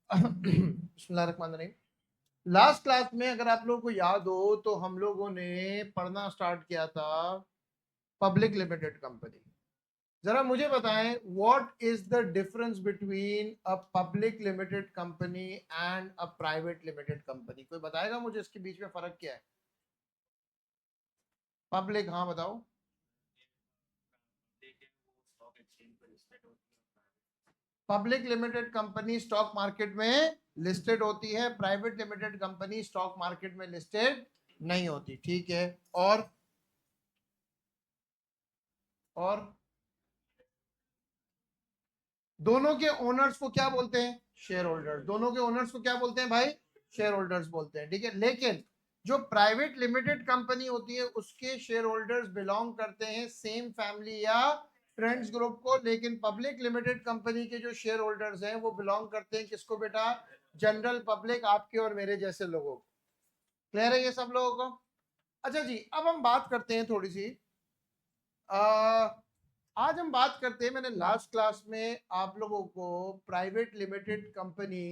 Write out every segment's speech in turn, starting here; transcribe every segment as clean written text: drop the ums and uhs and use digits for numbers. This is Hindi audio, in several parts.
बिस्मिल्लाहिर्रहमानिर्रहीम। लास्ट क्लास में अगर आप लोगों को याद हो तो हम लोगों ने पढ़ना स्टार्ट किया था पब्लिक लिमिटेड कंपनी। जरा मुझे बताएं, what is the difference between a public limited company and a private limited company? कोई बताएगा मुझे इसके बीच में फर्क क्या है? पब्लिक, हाँ बताओ। Public limited company stock market में लिस्टेड होती है, private limited company stock market में लिस्टेड नहीं होती। ठीक है। और दोनों के ओनर्स को क्या बोलते हैं? Share holders. दोनों के ओनर्स को क्या बोलते हैं भाई? शेयर होल्डर्स बोलते हैं। ठीक है, लेकिन जो प्राइवेट लिमिटेड कंपनी होती है उसके शेयर होल्डर्स बिलोंग करते हैं सेम फैमिली या फ्रेंड्स ग्रुप को, लेकिन पब्लिक लिमिटेड कंपनी के जो शेयर होल्डर्स हैं वो बिलोंग करते हैं किसको बेटा? जनरल पब्लिक, आपके और मेरे जैसे लोगों को। क्लियर है ये सब लोगों को? अच्छा जी, अब हम बात करते हैं थोड़ी सी। आज हम बात करते हैं, मैंने लास्ट क्लास में आप लोगों को प्राइवेट लिमिटेड कंपनी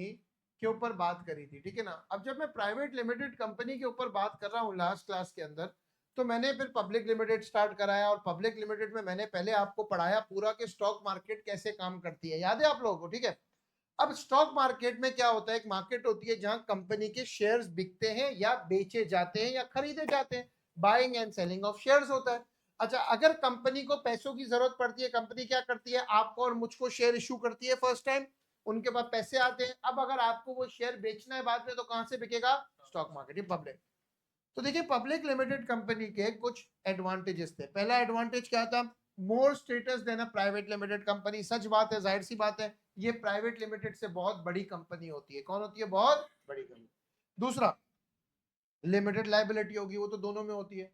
के ऊपर बात करी थी, ठीक है ना। अब जब मैं प्राइवेट लिमिटेड कंपनी के ऊपर बात कर रहा हूँ लास्ट क्लास के अंदर, तो मैंने फिर पब्लिक लिमिटेड स्टार्ट कराया, और पब्लिक लिमिटेड में मैंने पहले आपको पढ़ाया पूरा कि स्टॉक मार्केट कैसे काम करती है। याद है आप लोगों को? ठीक है। अब स्टॉक मार्केट में क्या होता है? एक मार्केट होती है जहां कंपनी के शेयर्स बिकते हैं या बेचे जाते हैं या खरीदे जाते हैं। Buying and selling of shares होता है। अच्छा, अगर कंपनी को पैसों की जरूरत पड़ती है, कंपनी क्या करती है? आपको और मुझको शेयर इशू करती है फर्स्ट टाइम। उनके पास पैसे आते हैं। अब अगर आपको वो शेयर बेचना है बाद में, तो कहां से बिकेगा? Stock market, public. तो देखिए, पब्लिक लिमिटेड कंपनी के कुछ एडवांटेजेस थे। पहला एडवांटेज क्या था? More status than a private limited company. सच बात है, जाहिर सी बात है, ये प्राइवेट लिमिटेड से बहुत बड़ी कंपनी होती है। कौन होती है? बहुत बड़ी कंपनी। दूसरा, लिमिटेड लाइबिलिटी होगी, वो तो दोनों में होती है।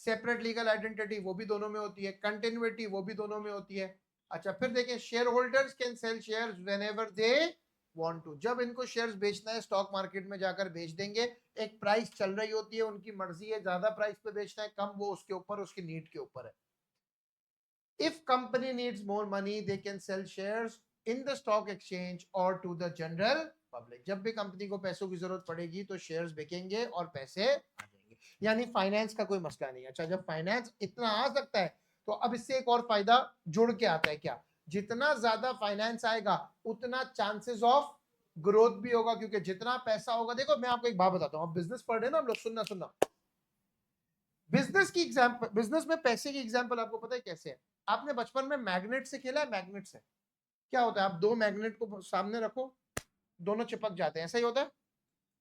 सेपरेट लीगल आइडेंटिटी, वो भी दोनों में होती है। कंटिन्यूटी, वो भी दोनों में होती है। अच्छा, फिर देखें, shareholders can sell shares whenever they want to. जब इनको शेयर्स बेचना है स्टॉक मार्केट में जाकर बेच देंगे। एक प्राइस चल रही होती है, उनकी मर्जी है, ज्यादा प्राइस पे बेचना है, कम, वो उसके ऊपर, उसकी नीड के ऊपर है। If company needs more money, they can sell shares in the stock exchange or to the general public. जब भी कंपनी को पैसों की जरूरत पड़ेगी तो शेयर्स बिकेंगे और पैसे आ जाएंगे। यानी फाइनेंस का कोई मसला नहीं। अच्छा, जब फाइनेंस इतना आ सकता है, तो अब इससे एक और फायदा जुड़ के आता है। क्या? जितना ज्यादा फाइनेंस आएगा उतना चांसेस ऑफ ग्रोथ भी होगा, क्योंकि जितना पैसा होगा। देखो, मैं आपको एक बात बताता हूँ, बिजनेस पढ़ रहे ना हम लोग, सुनना सुनना। बिजनेस की एग्जांपल, बिजनेस में पैसे की एग्जांपल आपको पता है कैसे है? आपने बचपन में मैग्नेट से खेला है? मैग्नेट से क्या होता है? आप दो मैग्नेट को सामने रखो, दोनों चिपक जाते हैं, ऐसा ही होता है।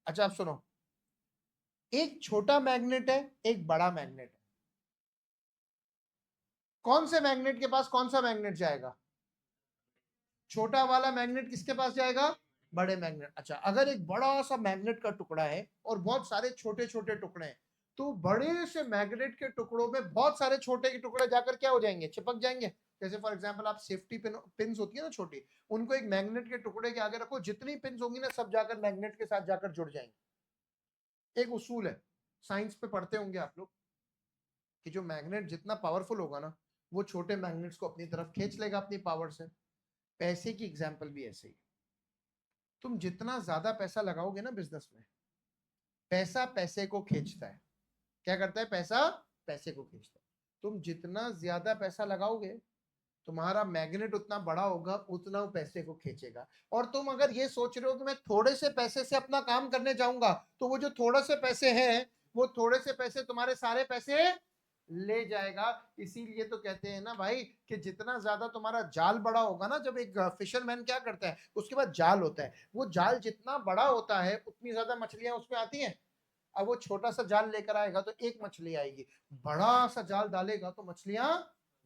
अच्छा, आप सुनो, एक छोटा मैग्नेट है, एक बड़ा मैग्नेट है। कौन से मैग्नेट के पास कौन सा मैग्नेट जाएगा? छोटा वाला मैग्नेट किसके पास जाएगा? बड़े मैग्नेट। अच्छा, अगर एक बड़ा सा मैग्नेट का टुकड़ा है और बहुत सारे छोटे छोटे टुकड़े हैं, तो बड़े से मैग्नेट के टुकड़ों में बहुत सारे छोटे के टुकड़े जाकर क्या हो जाएंगे? चिपक जाएंगे। जैसे फॉर एग्जांपल, आप सेफ्टी पिन होती है ना छोटी, उनको एक मैग्नेट के टुकड़े के आगे रखो, जितनी पिन होंगी ना सब जाकर मैग्नेट के साथ जाकर जुड़ जाएंगे। एक उसूल है, साइंस पे पढ़ते होंगे आप लोग, कि जो मैग्नेट जितना पावरफुल होगा ना, वो छोटे मैग्नेट्स को अपनी तरफ खींच लेगा अपनी पावर से। पैसे की एग्जाम्पल भी ऐसे ही। तुम जितना ज्यादा पैसा लगाओगे ना बिजनेस में, पैसा पैसे को खींचता है। क्या करता है? पैसा पैसे को खींचता है। तुम जितना ज्यादा पैसा लगाओगे, तुम्हारा मैग्नेट उतना बड़ा होगा, उतना वो पैसे को खींचेगा। और तुम अगर ये सोच रहे हो कि मैं थोड़े से पैसे से अपना काम करने जाऊंगा, तो वो जो थोड़े से पैसे हैं, वो थोड़े से पैसे तुम्हारे सारे पैसे ले जाएगा। इसीलिए तो कहते हैं ना भाई, कि जितना ज्यादा तुम्हारा जाल बड़ा होगा ना, जब एक फिशरमैन क्या करता है, उसके बाद जाल होता है, वो जाल जितना बड़ा होता है उतनी ज्यादा मछलियां उसमें आती हैं। अब वो छोटा सा जाल लेकर आएगा तो एक मछली आएगी, बड़ा सा जाल डालेगा तो मछलियां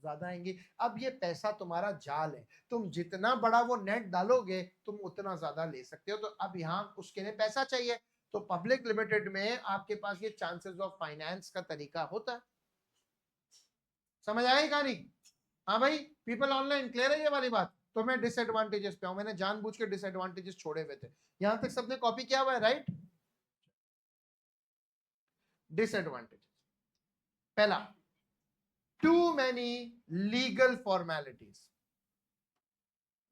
ज्यादा आएंगी। अब ये पैसा तुम्हारा जाल है, तुम जितना बड़ा वो नेट डालोगे तुम उतना ज्यादा ले सकते हो। तो अब यहाँ उसके लिए पैसा चाहिए। तो पब्लिक लिमिटेड में आपके पास ये चांसेस ऑफ फाइनेंस का तरीका होता है। समझ आएगी कहानी? हाँ भाई, पीपल ऑनलाइन, क्लियर है ये वाली बात? तो मैं डिसएडवांटेजेस पे हूं, मैंने जानबूझ के डिसएडवांटेजेस छोड़े हुए थे। यहां तक सबने कॉपी किया हुआ है, राइट? डिसएडवांटेजेस, पहला, टू मैनी लीगल फॉर्मेलिटीज।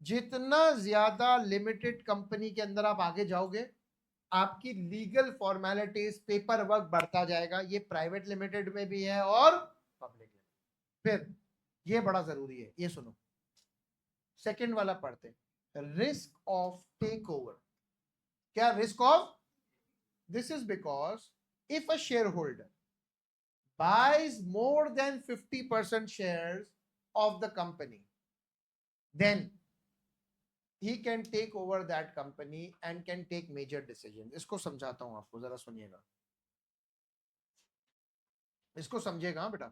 जितना ज्यादा लिमिटेड कंपनी के अंदर आप आगे जाओगे, आपकी लीगल फॉर्मेलिटीज, पेपर वर्क बढ़ता जाएगा। ये प्राइवेट लिमिटेड में भी है और पब्लिक में। फिर ये बड़ा जरूरी है, ये सुनो, सेकंड वाला पढ़ते, रिस्क ऑफ टेक ओवर। क्या risk of? This is because if a share holder buys more than 50% shares of the company, then he can take over that company and can take major decisions. इसको समझाता हूं आपको, जरा सुनिएगा, इसको समझेगा बेटा।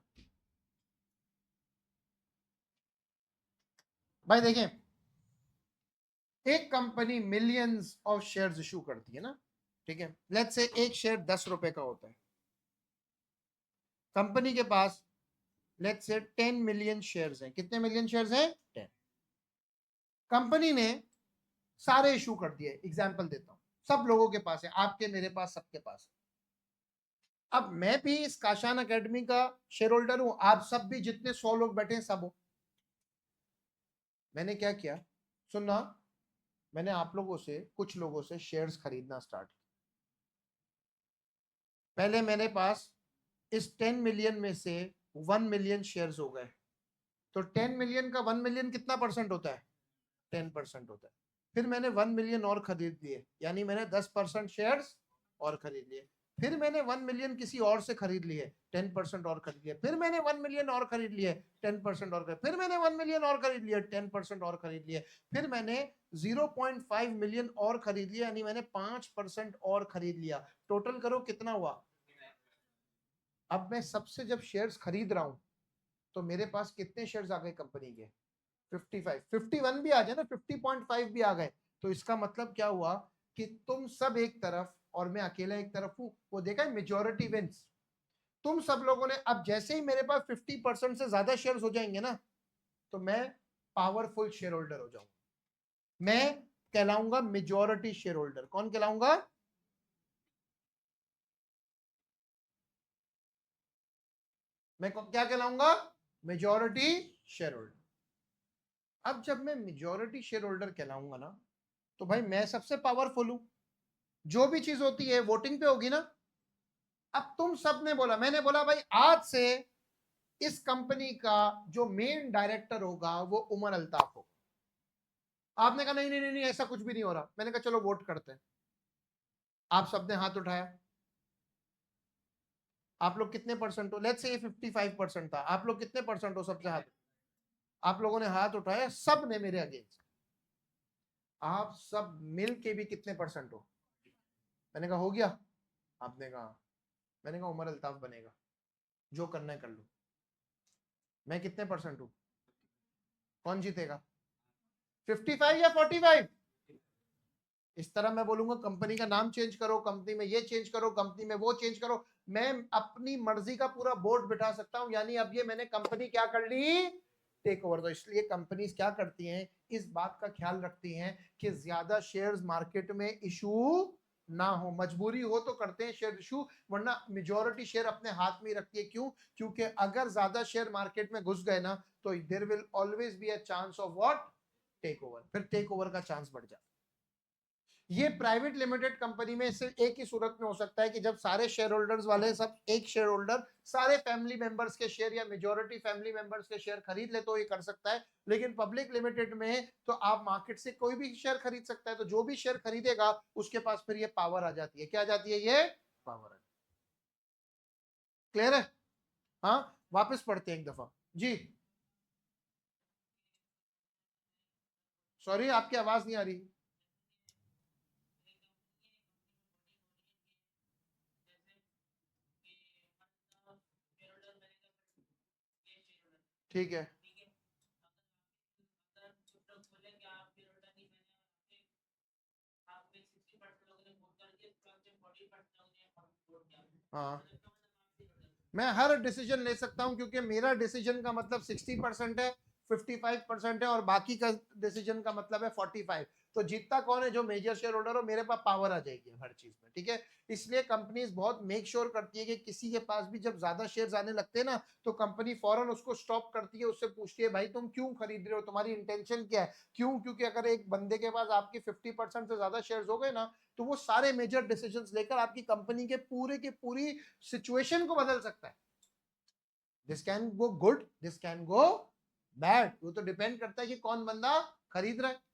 भाई देखें, एक company millions of shares issue करती है ना, ठीक है, लेट्स से एक शेयर 10 रुपए का होता है। कंपनी के पास लेट्स से 10 मिलियन शेयर्स हैं। कितने मिलियन शेयर्स हैं? 10। कंपनी ने सारे इशू कर दिए, एग्जाम्पल देता हूं, सब लोगों के पास है, आपके मेरे पास सबके पास है। अब मैं भी इस काशान एकेडमी का शेयर होल्डर हूं, आप सब भी, जितने 100 लोग बैठे हैं सब हो। मैंने क्या किया, सुनना, मैंने आप लोगों से, कुछ लोगों से शेयर्स खरीदना स्टार्ट किया। पहले मेरे पास इस 10 मिलियन में से 1 मिलियन शेयर्स हो गए, तो 10 मिलियन का 1 मिलियन कितना परसेंट होता है? 10% होता है। फिर मैंने 1 मिलियन और खरीद लिए, यानी मैंने 10% शेयर्स और खरीद लिए। फिर मैंने 1 मिलियन किसी और से खरीद लिए, 10% और खरीद लिए। फिर मैंने 1 मिलियन और खरीद लिए, 10% और खरीद। फिर मैंने 1 मिलियन और खरीद लिए, 10% और खरीद लिए। फिर मैंने 0.5 मिलियन और खरीद लिया, यानी मैंने 5% और खरीद लिया। टोटल करो कितना हुआ। अब मैं सबसे जब शेयर्स खरीद रहा हूं, तो मेरे पास कितने शेयर्स आ गए कंपनी के? 55, 51 भी आ जाए ना, 50.5 भी आ गए, तो इसका मतलब क्या हुआ कि तुम सब एक तरफ और मैं अकेला एक तरफ हूं। वो देखा है, मेजॉरिटी विंस। तुम सब लोगों ने, अब जैसे ही मेरे पास 50% से ज्यादा शेयर्स हो जाएंगे ना, तो मैं पावरफुल शेयर होल्डर हो जाऊंगा। मैं कहलाऊंगा मेजॉरिटी शेयर होल्डर। कौन कहलाऊंगा? मैं क्या कहलाऊंगा? Majority share holder. अब जब मैं मेजॉरिटी शेयर होल्डर कहलाऊंगा ना, तो भाई मैं सबसे पावरफुल हूं। जो भी चीज होती है वोटिंग पे होगी ना। अब तुम सब ने बोला, मैंने बोला भाई आज से इस कंपनी का जो मेन डायरेक्टर होगा वो उमर अल्ताफ हो। आपने कहा नहीं नहीं नहीं नहीं, ऐसा कुछ भी नहीं हो रहा। मैंने कहा चलो वोट करते हैं। आप सबने हाथ उठाया। आप लोग कितने परसेंट हो? लेट्स से ये 55% था, आप लोग कितने परसेंट हो सबसे हाथ? आप लोगों ने हाथ उठाया, सब ने मेरे अगेंस्ट। आप सब मिल के भी कितने परसेंट हो? मैंने कहा हो गया। आपने कहा, मैंने कहा उमर अल्ताफ बनेगा, जो करना है कर लो। मैं कितने परसेंट हूं? कौन जीतेगा? 55 या 45? इस तरह मैं बोलूंगा कंपनी का नाम चेंज करो, कंपनी में ये चेंज करो, कंपनी में वो चेंज करो। मैं अपनी मर्जी का पूरा बोर्ड बिठा सकता हूं। यानी अब ये मैंने कंपनी क्या कर ली? Take over. तो इसलिए कंपनीज क्या करती हैं, इस बात का ख्याल रखती हैं कि ज्यादा शेयर्स मार्केट में इशू ना हो। मजबूरी हो तो करते हैं शेयर इशू, वरना मेजॉरिटी शेयर अपने हाथ में ही रखती है। क्यों? क्योंकि अगर ज्यादा शेयर मार्केट में घुस गए ना, तो there will always be a chance of what? Take over. फिर टेक ओवर का चांस बढ़ जाता है। ये प्राइवेट लिमिटेड कंपनी में सिर्फ एक ही सूरत में हो सकता है कि जब सारे शेयर होल्डर्स वाले सब एक शेयर होल्डर सारे फैमिली मेंबर्स के शेयर या मेजॉरिटी फैमिली मेंबर्स के शेयर खरीद ले, तो ये कर सकता है। लेकिन पब्लिक लिमिटेड में तो आप मार्केट से कोई भी शेयर खरीद सकता है। तो जो भी शेयर खरीदेगा उसके पास फिर ये पावर आ जाती है। क्या आ जाती है? ये पावर आ। क्लियर है? हाँ, वापस पढ़ते हैं एक दफा जी। सॉरी, आपकी आवाज नहीं आ रही। ठीक है। हाँ, मैं हर डिसीजन ले सकता हूं, क्योंकि मेरा डिसीजन का मतलब 60% है, 55% है, और बाकी का डिसीजन का मतलब है 45। तो जीतता कौन है? जो मेजर शेयर होल्डर हो, मेरे पास पावर आ जाएगी हर चीज में, ठीक है। इसलिए कंपनीज बहुत मेक श्योर करती है कि किसी के पास भी जब ज्यादा शेयर्स आने लगते हैं ना, तो कंपनी फौरन उसको स्टॉप करती है, उससे पूछती है भाई तुम क्यों खरीद रहे हो, तुम्हारी इंटेंशन क्या है, क्यों? क्योंकि अगर एक बंदे के पास आपकी 50% से ज्यादा शेयर्स हो गए ना, तो वो सारे मेजर डिसीजंस लेकर आपकी कंपनी के पूरे की पूरी सिचुएशन को बदल सकता है। This can go good, this can go bad, वो तो डिपेंड करता है कि कौन बंदा खरीद रहा है।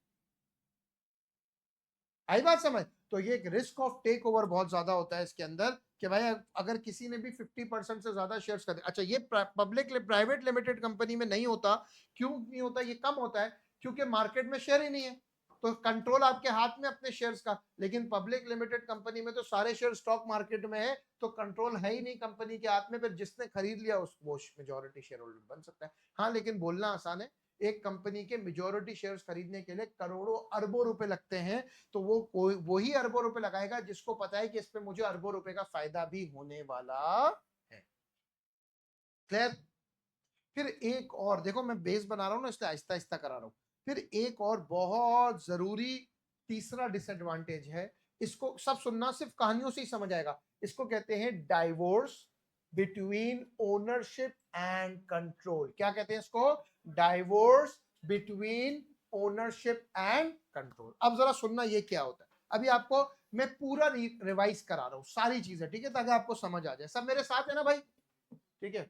आई बात समझ? तो ये एक रिस्क ऑफ टेक ओवर बहुत ज्यादा होता है इसके अंदर, कि भाई अगर किसी ने भी 50% से ज्यादा शेयर्स कर दिया। अच्छा, ये पब्लिक प्राइवेट लिमिटेड कंपनी में नहीं होता। क्यों नहीं होता? ये कम होता है क्योंकि मार्केट में शेयर ही नहीं है, तो कंट्रोल आपके हाथ में अपने शेयर्स का। लेकिन पब्लिक लिमिटेड कंपनी में तो सारे शेयर स्टॉक मार्केट में है, तो कंट्रोल है ही नहीं कंपनी के हाथ में, फिर जिसने खरीद लिया उस वो मेजोरिटी शेयर होल्डर बन सकता है। हाँ, लेकिन बोलना आसान है, एक कंपनी के मेजोरिटी शेयर्स खरीदने के लिए करोड़ों अरबों रुपए लगते हैं, तो वो ही अरबों रुपए लगाएगा जिसको पता है कि इस पे मुझे अरबों रुपए का फायदा भी होने वाला है। क्लियर? फिर एक और देखो, मैं बेस बना रहा हूं ना, इसलिए आहिस्ता आहिस्ता करा रहा हूं। फिर एक और बहुत जरूरी तीसरा डिसएडवांटेज है, इसको सब सुनना, सिर्फ कहानियों से ही समझ आएगा। इसको कहते हैं divorce between ownership and control. क्या कहते हैं इसको? Divorce between ownership and control. अब जरा सुनना ये क्या होता है। अभी आपको मैं पूरा रिवाइज करा रहा हूं सारी चीजें, ठीक है, ताकि आपको समझ आ जाए। सब मेरे साथ है ना भाई? ठीक है।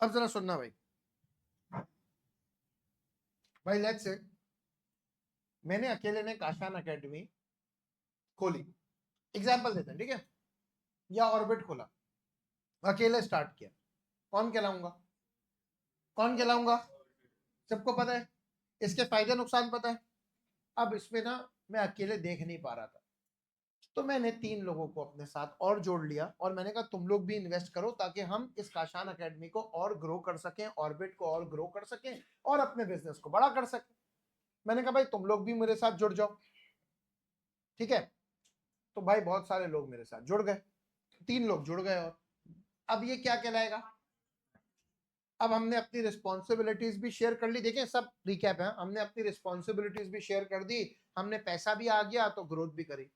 अब जरा सुनना भाई। भाई लेट्स से मैंने अकेले ने काशान एकेडमी खोली, एग्जाम्पल देते हैं, ठीक है, या ऑर्बिट खोला, अकेले स्टार्ट किया, कौन कहलाऊंगा? कौन कहलाऊंगा? सबको पता है, इसके फायदे नुकसान पता है। अब इसमें ना मैं अकेले देख नहीं पा रहा था, तो मैंने 3 लोगों को अपने साथ और जोड़ लिया, और मैंने कहा तुम लोग भी इन्वेस्ट करो, ताकि हम इस काशान एकेडमी को और ग्रो कर सकें, ऑर्बिट को और ग्रो कर सकें, और अपने बिजनेस को बड़ा कर सकें। मैंने कहा भाई तुम लोग भी मेरे साथ जुड़ जाओ, ठीक है। तो भाई बहुत सारे लोग मेरे साथ जुड़ गए, 3 लोग जुड़ गए, और अब ये क्या कहलाएगा? अब हमने अपनी रिस्पॉन्सिबिलिटीज भी शेयर कर ली। देखें, सब रिकैप है, हमने अपनी रिस्पॉन्सिबिलिटीज भी शेयर कर दी, हमने पैसा भी आ गया, तो ग्रोथ भी करी।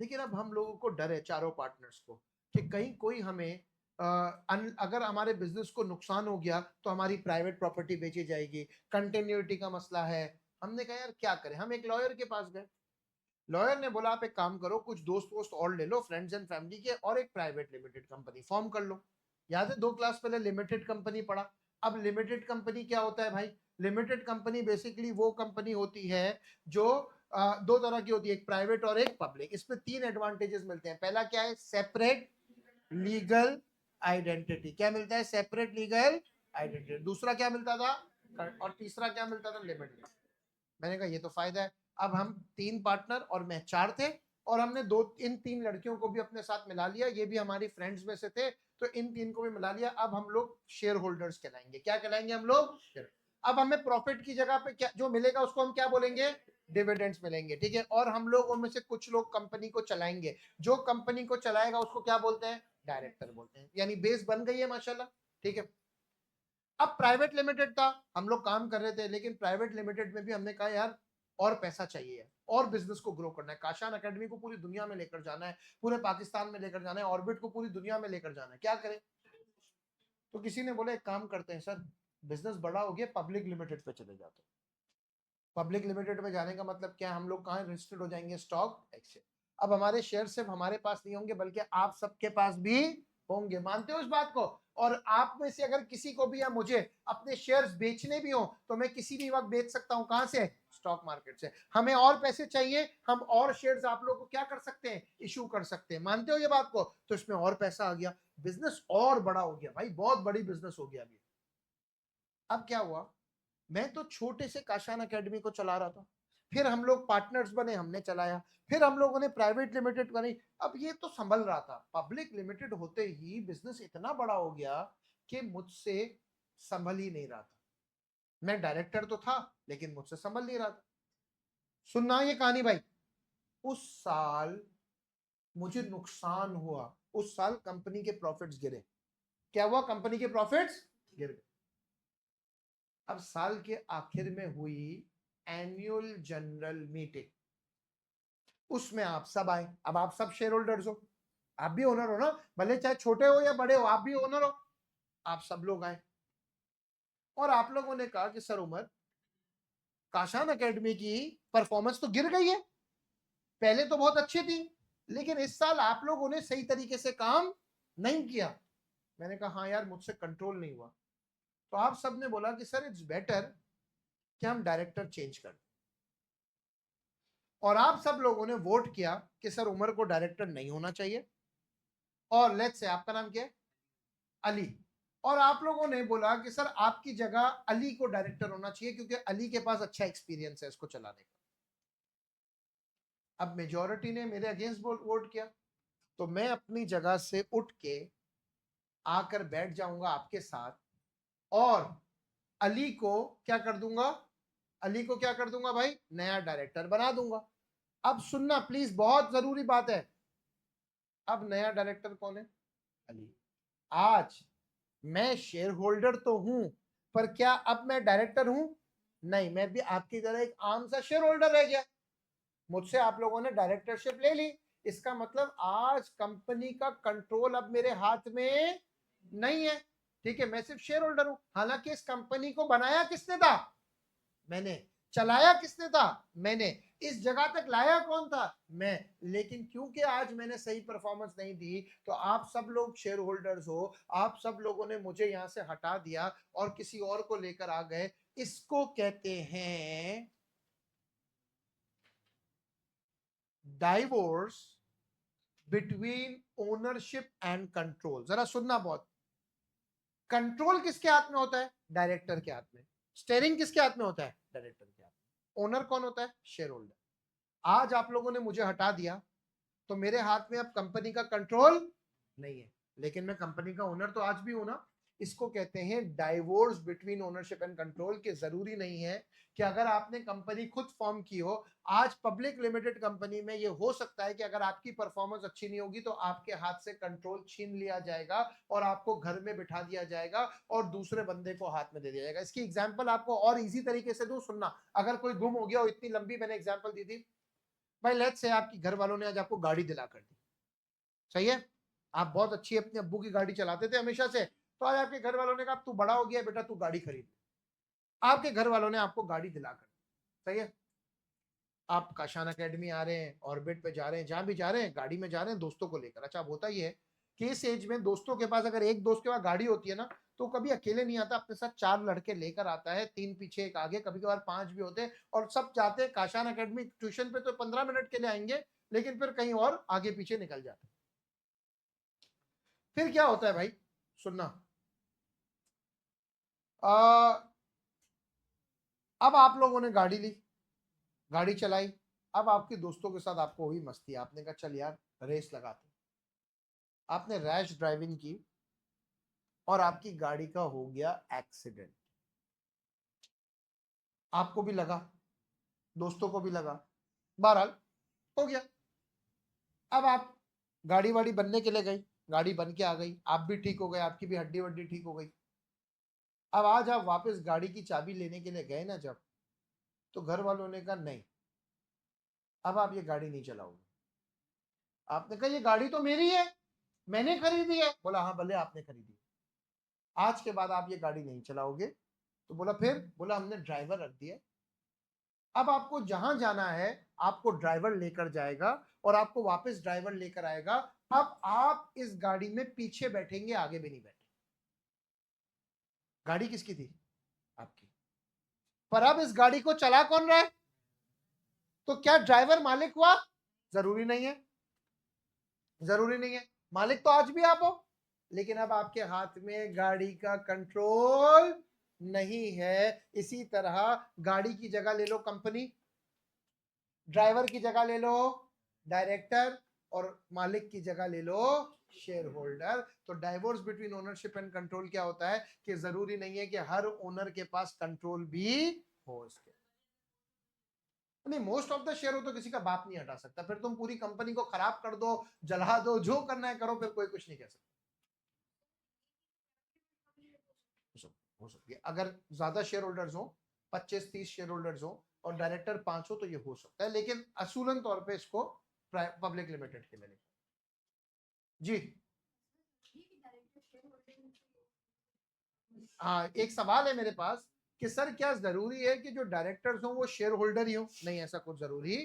लेकिन अब हम लोगों को डर है, चारों पार्टनर्स को, कि कहीं कोई हमें अगर हमारे बिजनेस को नुकसान हो गया तो हमारी प्राइवेट प्रॉपर्टी बेची जाएगी, कंटिन्यूटी का मसला है। हमने कहा यार क्या करें, हम एक लॉयर के पास गए। लॉयर ने बोला आप एक काम करो, कुछ दोस्त वोस्त और ले लो, फ्रेंड्स एंड फैमिली के, और एक प्राइवेट लिमिटेड कंपनी फॉर्म कर लो। याद है 2 क्लास पहले लिमिटेड कंपनी पढ़ा। अब लिमिटेड कंपनी क्या होता है भाई? लिमिटेड कंपनी बेसिकली वो कंपनी होती है जो 2 तरह की होती है, एक प्राइवेट और एक पब्लिक। इसमें 3 एडवांटेजेस मिलते हैं। पहला क्या है? Separate legal identity. क्या मिलता है? Separate legal identity. दूसरा क्या मिलता था? और तीसरा क्या मिलता था? लिमिटेड। मैंने कहा ये तो फायदा है। अब हम 3 पार्टनर और मैं 4 थे, और हमने इन 3 लड़कियों को भी अपने साथ मिला लिया, ये भी हमारी फ्रेंड्स में से थे, तो इन 3 को भी मिला लिया। अब हम लोग शेयर होल्डर्स कहलाएंगे। क्या कहलाएंगे हम लोग? अब हमें प्रॉफिट की जगह पे क्या जो मिलेगा उसको हम क्या बोलेंगे? डिविडेंड्स मिलेंगे, ठीक है। और हम लोगों में से कुछ लोग कंपनी को चलाएंगे, जो कंपनी को चलाएगा उसको क्या बोलते हैं? डायरेक्टर बोलते हैं। यानी बेस बन गई है माशाल्लाह, ठीक है। अब प्राइवेट लिमिटेड था, हम लोग काम कर रहे थे, लेकिन प्राइवेट लिमिटेड में भी हमने कहा यार और पैसा चाहिए, और बिजनेस को ग्रो करना है, काशान एकेडमी को पूरी दुनिया में लेकर जाना है, पूरे पाकिस्तान में लेकर जाना है, ऑर्बिट को पूरी दुनिया में लेकर जाना है, क्या करें? तो किसी ने बोला एक काम करते हैं सर, बिजनेस बड़ा हो गया, पब्लिक लिमिटेड पे चले जाते हैं। पब्लिक लिमिटेड में जाने का मतलब क्या है? हम लोग कहाँ रजिस्टर्ड हो जाएंगे? Stock exchange. अब हमारे शेयर सिर्फ हमारे पास नहीं होंगे, बल्कि आप सबके पास भी होंगे। मानते हो इस बात को? और आप में से अगर किसी को भी या मुझे अपने शेयर्स बेचने भी हो, तो मैं किसी भी वक्त बेच सकता हूं। कहां से? स्टॉक मार्केट से। हमें और पैसे चाहिए, हम और शेयर्स आप लोग को क्या कर सकते हैं? इशू कर सकते हैं। मानते हो ये बात को? तो इसमें और पैसा आ गया, बिजनेस और बड़ा हो गया भाई, बहुत बड़ी बिजनेस हो गया अभी। अब क्या हुआ? मैं तो छोटे से काशान एकेडमी को चला रहा था, फिर हम लोग पार्टनर्स बने, हमने चलाया, फिर हम लोगों ने प्राइवेट लिमिटेड बनी। अब ये तो संभल रहा था, पब्लिक लिमिटेड होते ही बिजनेस इतना बड़ा हो गया कि मुझसे संभल ही नहीं रहा था। मैं डायरेक्टर तो था, लेकिन मुझसे संभल नहीं रहा था। सुनना ये कहानी भाई। उस साल मुझे नुकसान हुआ, उस साल कंपनी के प्रॉफिट्स गिरे। क्या हुआ? कंपनी के प्रॉफिट्स गिर गए। अब साल के आखिर में हुई एनुअल जनरल मीटिंग, उसमें आप सब आए। अब आप सब शेयर होल्डर्स हो, आप भी ओनर हो ना, भले चाहे छोटे हो या बड़े हो, आप भी ओनर हो। आप सब लोग आए और आप लोगों ने कहा कि सर उमर, काशान एकेडमी की परफॉर्मेंस तो गिर गई है, पहले तो बहुत अच्छी थी, लेकिन इस साल आप लोगों ने सही तरीके से काम नहीं किया। मैंने कहा हाँ यार, मुझसे कंट्रोल नहीं हुआ। तो आप सब ने बोला कि सर इट्स बेटर कि हम डायरेक्टर चेंज कर दें। और आप सब लोगों ने वोट किया कि सर उमर को डायरेक्टर नहीं होना चाहिए, और लेट्स से आपका नाम क्या है, अली। और आप लोगों ने बोला कि सर आपकी जगह अली को डायरेक्टर होना चाहिए क्योंकि अली के पास अच्छा एक्सपीरियंस है इसको चलाने का। अब मेजॉरिटी ने मेरे अगेंस्ट वोट किया, तो मैं अपनी जगह से उठ के आकर बैठ जाऊंगा आपके साथ, और अली को क्या कर दूंगा, अली को क्या कर दूंगा भाई, नया डायरेक्टर बना दूंगा। अब सुनना प्लीज, बहुत जरूरी बात है। अब नया डायरेक्टर कौन है, अली। आज मैं शेयर होल्डर तो हूं, पर क्या अब मैं डायरेक्टर हूं, नहीं, मैं भी आपकी तरह एक आम सा शेयर होल्डर रह गया। मुझसे आप लोगों ने डायरेक्टरशिप ले ली, इसका मतलब आज कंपनी का कंट्रोल अब मेरे हाथ में नहीं है। ठीक है, मैं सिर्फ शेयर होल्डर हूं। हालांकि इस कंपनी को बनाया किसने था, मैंने। चलाया किसने था, मैंने। इस जगह तक लाया कौन था, मैं। लेकिन क्योंकि आज मैंने सही परफॉर्मेंस नहीं दी, तो आप सब लोग शेयर होल्डर्स हो, आप सब लोगों ने मुझे यहां से हटा दिया और किसी और को लेकर आ गए। इसको कहते हैं divorce between ownership and control. जरा सुनना बहुत, कंट्रोल किसके हाथ में होता है, डायरेक्टर के हाथ में। स्टेयरिंग किसके हाथ में होता है, डायरेक्टर के हाथ में। ओनर कौन होता है, शेयर होल्डर। आज आप लोगों ने मुझे हटा दिया, तो मेरे हाथ में अब कंपनी का कंट्रोल नहीं है, लेकिन मैं कंपनी का ओनर तो आज भी हूं ना। इसको कहते हैं divorce between ownership and control. के जरूरी नहीं है कि अगर आपने कंपनी खुद फॉर्म की हो, आज पब्लिक लिमिटेड कंपनी में ये हो सकता है कि अगर आपकी परफॉर्मेंस अच्छी नहीं होगी तो आपके हाथ से कंट्रोल छीन लिया जाएगा और आपको घर में बिठा दिया जाएगा और दूसरे बंदे को हाथ में दे दिया जाएगा। इसकी एग्जाम्पल आपको और इजी तरीके से दूं, सुनना। अगर कोई गुम हो गया हो, इतनी लंबी मैंने एग्जाम्पल दी थी भाई, लेट्स से आपकी घर वालों ने आज आपको गाड़ी दिला कर दी, सही है, आप बहुत अच्छी अपने अब्बू की गाड़ी चलाते थे हमेशा से, तो आज आपके घर वालों ने कहा तू बड़ा हो गया बेटा, तू गाड़ी खरीद। आपके घर वालों ने आपको गाड़ी दिला कर दी, सही है। आप काशान एकेडमी आ रहे हैं, ऑर्बिट पे जा रहे हैं, जहां भी जा रहे हैं गाड़ी में जा रहे हैं दोस्तों को लेकर। अच्छा, अब होता ही है कि इस एज में दोस्तों के पास अगर एक दोस्त के पास गाड़ी होती है ना, तो कभी अकेले नहीं आता, अपने साथ 4 लड़के लेकर आता है, 3 पीछे 1 आगे, कभी कभार 5 भी होते हैं, और सब जाते हैं काशान एकेडमी ट्यूशन पे, तो 15 मिनट के लिए आएंगे, लेकिन फिर कहीं और आगे पीछे निकल जाते हैं। फिर क्या होता है भाई, सुनना। आ, अब आप लोगों ने गाड़ी ली, गाड़ी चलाई। अब आपके दोस्तों के साथ आपको हुई मस्ती, आपने कहा चल यार रेस लगाते। आपने रैश ड्राइविंग की और आपकी गाड़ी का हो गया एक्सीडेंट। आपको भी लगा, दोस्तों को भी लगा, बहरहाल हो गया। अब आप गाड़ी वाड़ी बनने के लिए गई, गाड़ी बन के आ गई, आप भी ठीक हो गए, आपकी भी हड्डी वड्डी ठीक हो गई। अब आज आप वापस गाड़ी की चाबी लेने के लिए गए ना जब, तो घर वालों ने कहा नहीं, अब आप ये गाड़ी नहीं चलाओगे। आपने कहा ये गाड़ी तो मेरी है, मैंने खरीदी है। बोला हाँ भले आपने खरीदी, आज के बाद आप ये गाड़ी नहीं चलाओगे। तो बोला फिर, बोला हमने ड्राइवर रख दिया, अब आपको जहां जाना है आपको ड्राइवर लेकर जाएगा और आपको वापस ड्राइवर लेकर आएगा। अब आप इस गाड़ी में पीछे बैठेंगे, आगे भी नहीं बैठे। गाड़ी किसकी थी, आपकी। पर अब इस गाड़ी को चला कौन रहा है, तो क्या ड्राइवर मालिक हुआ, जरूरी नहीं है, जरूरी नहीं है, मालिक तो आज भी आप हो, लेकिन अब आपके हाथ में गाड़ी का कंट्रोल नहीं है। इसी तरह गाड़ी की जगह ले लो कंपनी, ड्राइवर की जगह ले लो डायरेक्टर, और मालिक की जगह ले लो शेयर होल्डर। तो divorce between ownership and control क्या होता है कि जरूरी नहीं है कि हर ओनर के पास कंट्रोल भी हो इसके। नहीं, मोस्ट ऑफ द शेयर हो तो किसी का बाप नहीं हटा सकता, फिर तुम पूरी कंपनी को खराब कर दो, जला दो, जो करना है करो, फिर कोई कुछ नहीं कह सकता। हो सकती है, अगर ज्यादा शेयर होल्डर्स हो, 25-30 शेयर होल्डर्स हो और डायरेक्टर 5 हो तो ये हो सकता है, लेकिन असूलन तौर पे इसको पब्लिक लिमिटेड के लिए लिखो। जी हाँ, एक सवाल है मेरे पास कि सर क्या जरूरी है कि जो डायरेक्टर्स हो वो शेयर होल्डर ही हो? नहीं, ऐसा कुछ जरूरी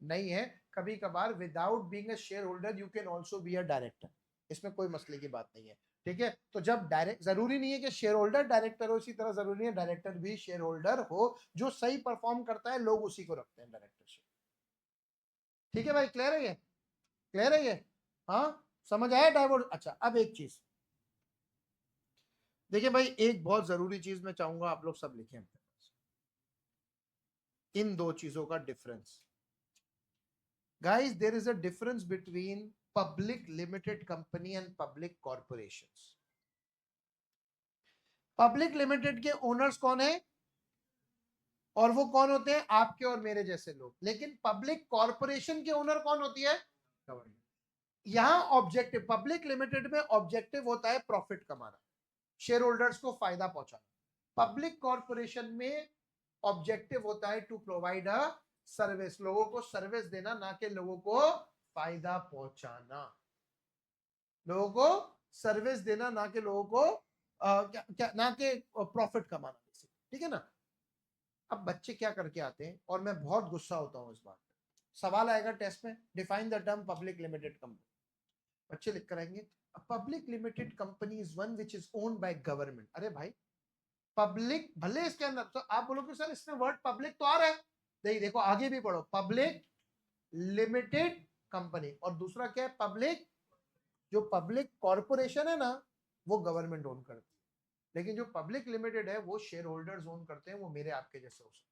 नहीं है। कभी कभार without being a share holder you can also be a director, इसमें कोई मसले की बात नहीं है। ठीक है, तो जब डायरेक्ट, जरूरी नहीं है कि शेयर होल्डर डायरेक्टर हो, इसी तरह जरूरी नहीं है डायरेक्टर भी शेयर होल्डर हो। जो सही परफॉर्म करता है लोग उसी को रखते हैं डायरेक्टरशिप। ठीक है भाई, क्लियर है ये? क्लियर है ये? हाँ, समझ आया डाइवोर्स? अच्छा, अब एक चीज देखिए भाई, एक बहुत जरूरी चीज मैं चाहूंगा आप लोग सब लिखें अपने पास, इन दो चीजों का difference. Guys, there is a difference between public limited company and public corporations. Public limited के ओनर्स कौन है? और वो कौन होते हैं? आपके और मेरे जैसे लोग। लेकिन पब्लिक कॉर्पोरेशन के ओनर कौन होती है? गवर्नमेंट। यहां ऑब्जेक्टिव, पब्लिक लिमिटेड में ऑब्जेक्टिव होता है प्रॉफिट कमाना, शेयर होल्डर्स को फायदा पहुंचाना। पब्लिक कॉर्पोरेशन में ऑब्जेक्टिव होता है टू प्रोवाइड अ सर्विस, लोगों को सर्विस देना, ना कि लोगों को फायदा पहुंचाना। लोगों को सर्विस देना, ना कि लोगों को ना कि प्रॉफिट कमाना। ठीक है ना? अब बच्चे क्या करके आते हैं, और मैं बहुत गुस्सा होता हूं इस बात पे। सवाल आएगा टेस्ट में, define the term public limited company. बच्चे लिख कर आएंगे public limited company is one which is owned by government. अरे भाई, पब्लिक भले इसके अंदर, तो आप बोलोगे सर इसमें वर्ड पब्लिक तो आ रहा है। नहीं, देखो आगे भी पढ़ो, पब्लिक लिमिटेड कंपनी, और दूसरा क्या है? पब्लिक। जो पब्लिक कॉर्पोरेशन है ना, वो गवर्नमेंट ओन करती है, लेकिन जो पब्लिक लिमिटेड है वो शेयर होल्डर्स ओन करते हैं, वो मेरे आपके जैसे हो सकते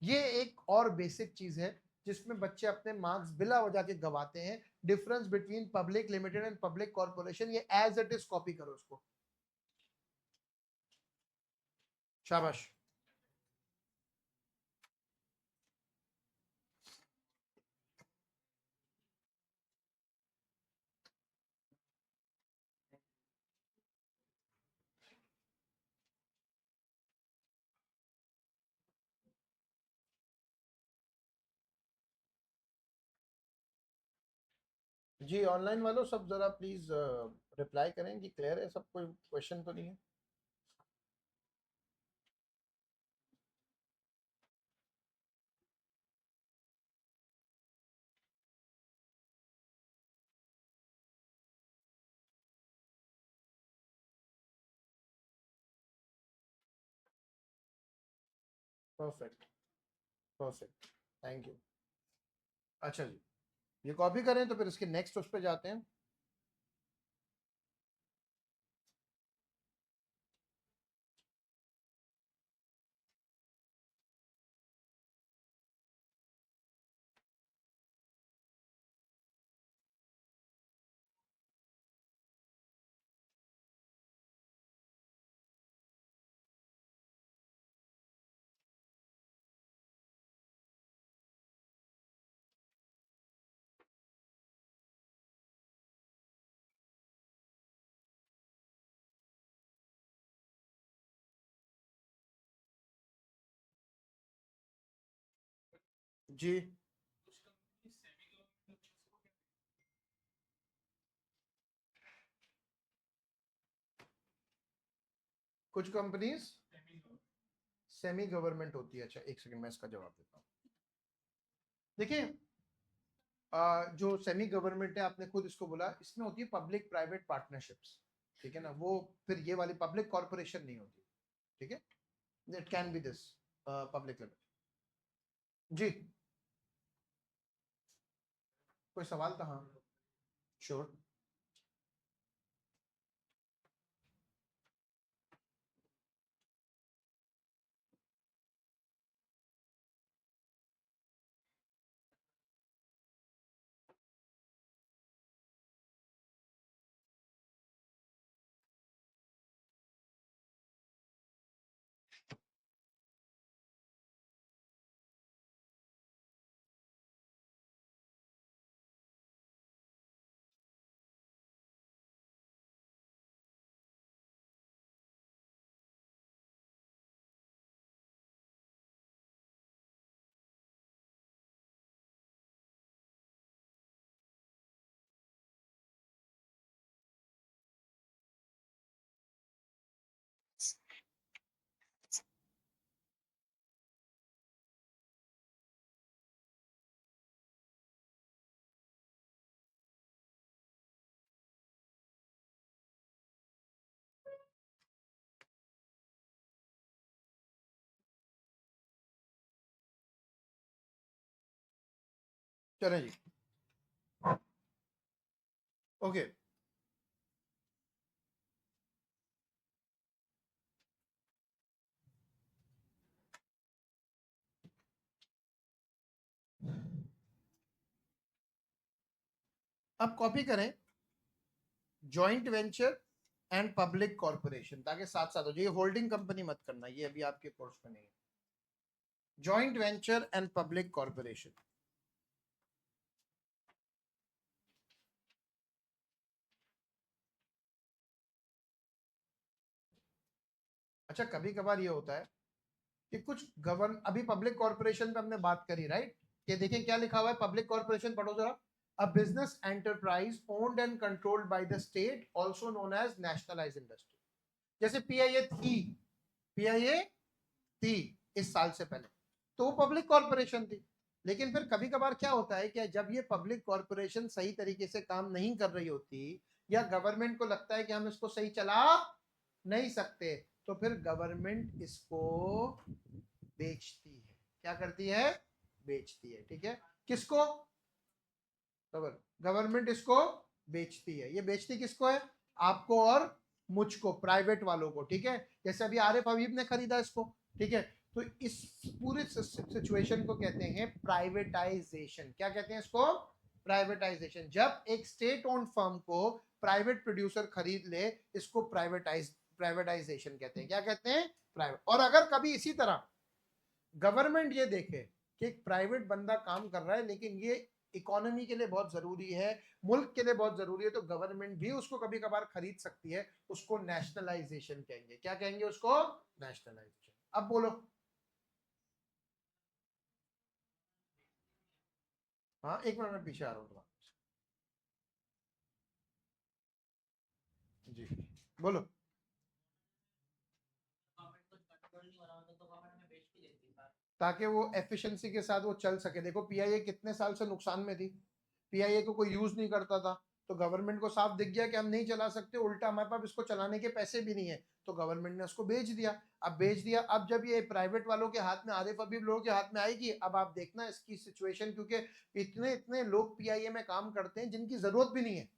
हैं। ये एक और बेसिक चीज है जिसमें बच्चे अपने मार्क्स बिला वजह के गवाते हैं। Difference between public limited and public corporation, ये एज इट इज कॉपी करो उसको। शाबाश। जी, ऑनलाइन वालों सब जरा प्लीज रिप्लाई करें कि क्लियर है सब, कोई क्वेश्चन तो नहीं है। Perfect, perfect, thank you. अच्छा जी, ये कॉपी करें तो फिर इसके नेक्स्ट उस पर जाते हैं। जी, कुछ कंपनीज सेमी गवर्नमेंट होती है। अच्छा, एक सेकंड, मैं इसका जवाब देता हूँ। देखिए, जो सेमी गवर्नमेंट है, आपने खुद इसको बोला, इसमें होती है पब्लिक प्राइवेट पार्टनरशिप्स। ठीक है ना? वो फिर ये वाली पब्लिक कॉर्पोरेशन नहीं होती। ठीक है, it can be this public limited. जी, कोई सवाल था? हाँ, श्योर। चले जी, ओके। अब कॉपी करें joint venture and public corporation, ताकि साथ साथ हो जाए। होल्डिंग कंपनी मत करना, ये अभी आपके कोर्स में नहीं है। Joint venture and public corporation. अच्छा, कभी कभार ये होता है कि कुछ गवर्न, अभी पब्लिक कॉर्पोरेशन पे हमने बात करी, राइट? ये देखिए क्या लिखा हुआ है, पब्लिक कॉर्पोरेशन पढ़ो जरा। A business enterprise owned and controlled by the state, also known as nationalised industry. जैसे पीआईए थी, पीआईए थी इस साल से पहले, तो वो पब्लिक कॉर्पोरेशन थी। लेकिन फिर कभी कभार क्या होता है कि जब ये पब्लिक कॉर्पोरेशन सही तरीके से काम नहीं कर रही होती, या गवर्नमेंट को लगता है कि हम इसको सही चला नहीं सकते, तो फिर गवर्नमेंट इसको बेचती है। क्या करती है? बेचती है, ठीक है। किसको? गवर्नमेंट इसको बेचती है। ये बेचती किसको है? आपको और मुझको, प्राइवेट वालों को, ठीक है। जैसे अभी आरिफ हबीब ने खरीदा इसको, ठीक है। तो इस पूरे सिचुएशन को कहते हैं प्राइवेटाइजेशन। क्या कहते हैं इसको? प्राइवेटाइजेशन। जब एक स्टेट ओन्ड फर्म को प्राइवेट प्रोड्यूसर खरीद ले, इसको प्राइवेटाइजेशन कहते हैं। क्या कहते हैं? प्राइवेट। और अगर कभी इसी तरह गवर्नमेंट ये देखे कि एक प्राइवेट बंदा काम कर रहा है लेकिन ये इकोनॉमी के लिए बहुत जरूरी है, मुल्क के लिए बहुत जरूरी है, तो गवर्नमेंट भी उसको कभी कभार खरीद सकती है। उसको नेशनलाइजेशन कहेंगे। क्या कहेंगे उसको? नेशनलाइजेशन। अब बोलो। हाँ, एक मिनट में पीछे आ रहा हूँ तुम्हारा। जी, बोलो। ताकि वो एफिशिएंसी के साथ वो चल सके। देखो पीआईए कितने साल से नुकसान में थी, पीआईए को कोई यूज नहीं करता था, तो गवर्नमेंट को साफ दिख गया कि हम नहीं चला सकते, उल्टा हमारे पास इसको चलाने के पैसे भी नहीं है, तो गवर्नमेंट ने उसको बेच दिया। अब बेच दिया, अब जब ये प्राइवेट वालों के हाथ में, आरिफ हबीब लोगों के हाथ में आएगी, अब आप देखना इसकी सिचुएशन, क्योंकि इतने इतने लोग पीआईए में काम करते हैं जिनकी जरूरत भी नहीं है।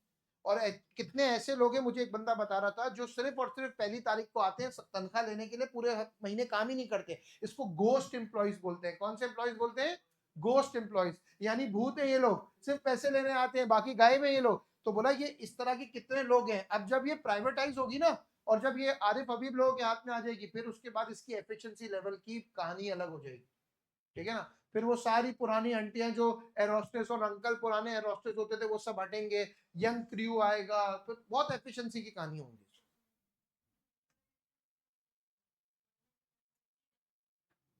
और कितने ऐसे लोग हैं, मुझे एक बंदा बता रहा था, जो सिर्फ और सिर्फ पहली तारीख को आते हैं तनख्वाह लेने के लिए, पूरे महीने काम ही नहीं करते। इसको गोस्ट एम्प्लॉयज बोलते हैं। कौन से एम्प्लॉयज बोलते हैं? Ghost employees. यानी भूत है ये लोग, सिर्फ पैसे लेने आते हैं, बाकी गायब है ये लोग। तो बोला ये इस तरह के कितने लोग हैं। अब जब ये प्राइवेटाइज होगी ना, और जब ये आरिफ हबीब लोगों के हाथ में आ जाएगी, फिर उसके बाद इसकी एफिशिएंसी लेवल की कहानी अलग हो जाएगी, ठीक है ना। फिर वो सारी पुरानी आंटियां जो एरोस्टेस, और अंकल पुराने एरोस्टेस होते थे, वो सब हटेंगे, यंग क्रू आएगा, तो बहुत एफिशिएंसी की कहानी होंगी।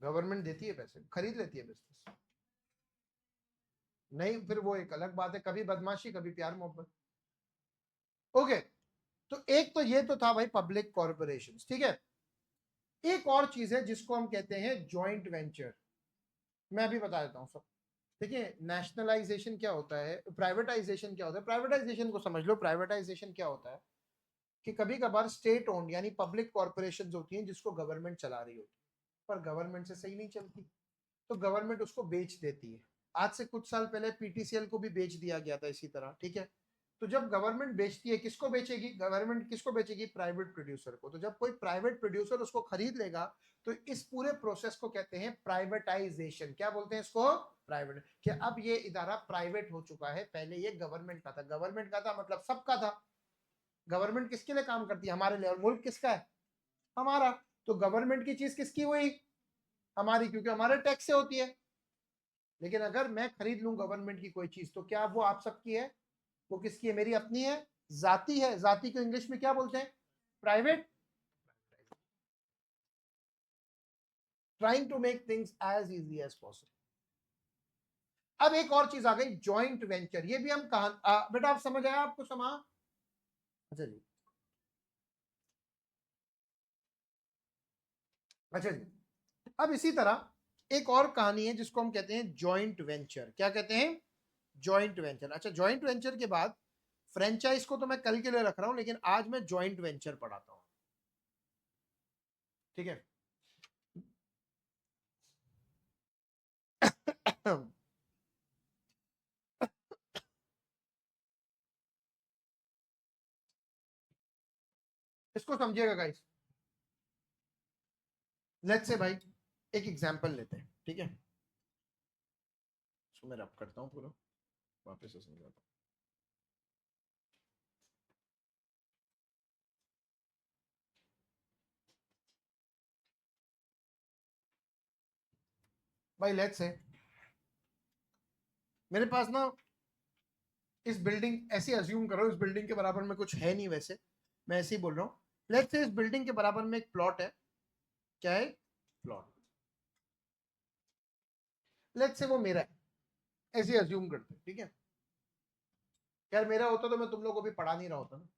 गवर्नमेंट देती है पैसे, खरीद लेती है बिजनेस। नहीं, फिर वो एक अलग बात है, कभी बदमाशी कभी प्यार मोहब्बत। ओके। तो एक तो ये तो था भाई पब्लिक कॉर्पोरेशन, ठीक है। एक और चीज है जिसको हम कहते हैं जॉइंट वेंचर। मैं अभी बता देता हूँ सब। देखिए, नेशनलाइजेशन क्या होता है, प्राइवेटाइजेशन क्या होता है। प्राइवेटाइजेशन को समझ लो। प्राइवेटाइजेशन क्या होता है कि कभी कभार स्टेट ओन्ड यानी पब्लिक कॉर्पोरेशन होती हैं जिसको गवर्नमेंट चला रही होती है, पर गवर्नमेंट से सही नहीं चलती, तो गवर्नमेंट उसको बेच देती है। आज से कुछ साल पहले पीटीसीएल को भी बेच दिया गया था इसी तरह, ठीक है। तो जब गवर्नमेंट बेचती है, किसको बेचेगी गवर्नमेंट? किसको बेचेगी? प्राइवेट प्रोड्यूसर को। तो जब कोई प्राइवेट प्रोड्यूसर उसको खरीद लेगा, तो इस पूरे प्रोसेस को कहते हैं प्राइवेटाइजेशन। क्या बोलते हैं इसको? प्राइवेट। कि अब ये इदारा प्राइवेट हो चुका है, पहले ये गवर्नमेंट का था। गवर्नमेंट का था मतलब सबका था। गवर्नमेंट किसके लिए काम करती है? हमारे लिए। और मुल्क किसका है? हमारा। तो गवर्नमेंट की चीज किसकी हुई? हमारी, क्योंकि हमारे टैक्स से होती है। लेकिन अगर मैं खरीद लूं गवर्नमेंट की कोई चीज, तो क्या वो आप सबकी है? वो किसकी है? मेरी अपनी है, जाती है। जाती को इंग्लिश में क्या बोलते हैं? Private. Trying to make things as easy as possible. अब एक और चीज आ गई, जॉइंट वेंचर। ये भी हम कहा बेटा, आप समझ आया आपको? समा? अच्छा जी। अच्छा जी। अब इसी तरह एक और कहानी है जिसको हम कहते हैं जॉइंट वेंचर। क्या कहते हैं? Joint venture. अच्छा, जॉइंट वेंचर के बाद फ्रेंचाइज को तो मैं कल के लिए रख रहा हूं, लेकिन आज मैं जॉइंट वेंचर पढ़ाता हूं, ठीक है। इसको समझिएगा गाइस। लेट्स से भाई एक एग्जांपल लेते हैं, ठीक है, इसको मैं रब करता हूँ पूरा, वापस से समझाता हूँ। भाई लेट्स से मेरे पास ना इस बिल्डिंग, ऐसे अज्यूम करो इस बिल्डिंग के बराबर में कुछ है नहीं, वैसे मैं ऐसे ही बोल रहा हूँ। लेट्स से इस बिल्डिंग के बराबर में एक प्लॉट है। क्या है? प्लॉट। लेट्स से वो मेरा है, ऐसे अज्यूम करते हैं, ठीक है। यार मेरा होता तो मैं तुम लोग को भी पढ़ा नहीं रहा होता ना,